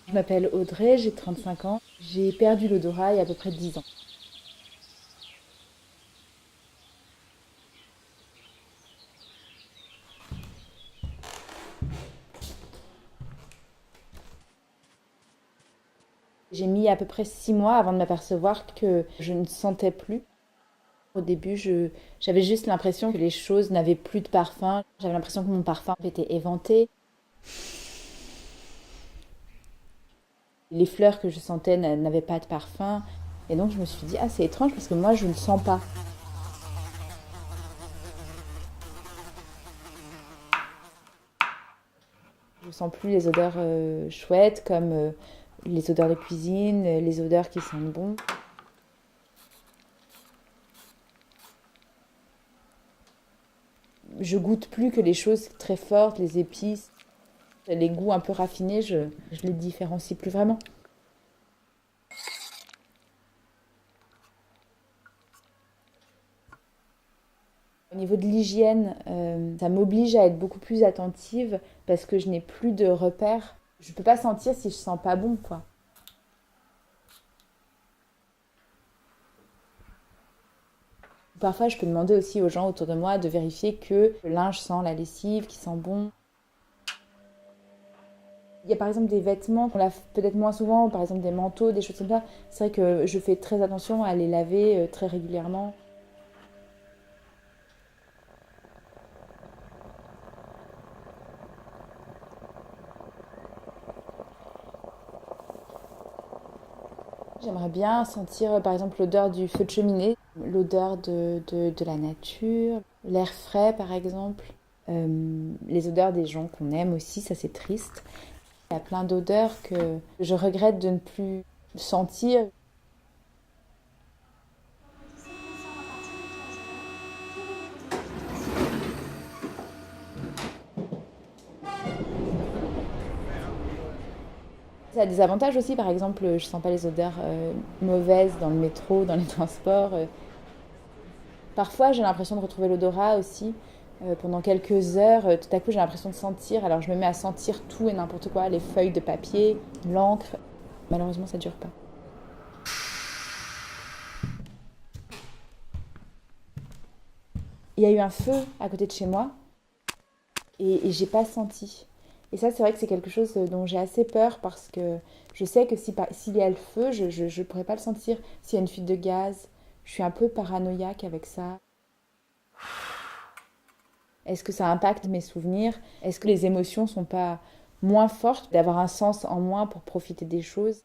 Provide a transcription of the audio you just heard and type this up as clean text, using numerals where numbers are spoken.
Je m'appelle Audrey, j'ai 35 ans. J'ai perdu l'odorat il y a à peu près 10 ans. J'ai mis à peu près 6 mois avant de m'apercevoir que je ne sentais plus. Au début, j'avais juste l'impression que les choses n'avaient plus de parfum. J'avais l'impression que mon parfum était éventé. Les fleurs que je sentais n'avaient pas de parfum. Et donc je me suis dit, ah c'est étrange parce que moi je ne le sens pas. Je ne sens plus les odeurs chouettes comme les odeurs de cuisine, les odeurs qui sentent bon. Je goûte plus que les choses très fortes, les épices. Les goûts un peu raffinés, je les différencie plus vraiment. Au niveau de l'hygiène, ça m'oblige à être beaucoup plus attentive parce que je n'ai plus de repères. Je peux pas sentir si je sens pas bon, quoi. Parfois, je peux demander aussi aux gens autour de moi de vérifier que le linge sent la lessive, qu'il sent bon. Il y a par exemple des vêtements qu'on lave peut-être moins souvent, par exemple des manteaux, des choses comme ça. C'est vrai que je fais très attention à les laver très régulièrement. J'aimerais bien sentir par exemple l'odeur du feu de cheminée, l'odeur de la nature, l'air frais par exemple, les odeurs des gens qu'on aime aussi, ça c'est triste. Il y a plein d'odeurs que je regrette de ne plus sentir. Ça a des avantages aussi, par exemple, je sens pas les odeurs mauvaises dans le métro, dans les transports. Parfois, j'ai l'impression de retrouver l'odorat aussi. Pendant quelques heures, tout à coup, j'ai l'impression de sentir. Alors, je me mets à sentir tout et n'importe quoi, les feuilles de papier, l'encre. Malheureusement, ça dure pas. Il y a eu un feu à côté de chez moi et j'ai pas senti. Et ça, c'est vrai que c'est quelque chose dont j'ai assez peur parce que je sais que s'il y a le feu, je pourrais pas le sentir. S'il y a une fuite de gaz, je suis un peu paranoïaque avec ça. Est-ce que ça impacte mes souvenirs? Est-ce que les émotions sont pas moins fortes, d'avoir un sens en moins pour profiter des choses?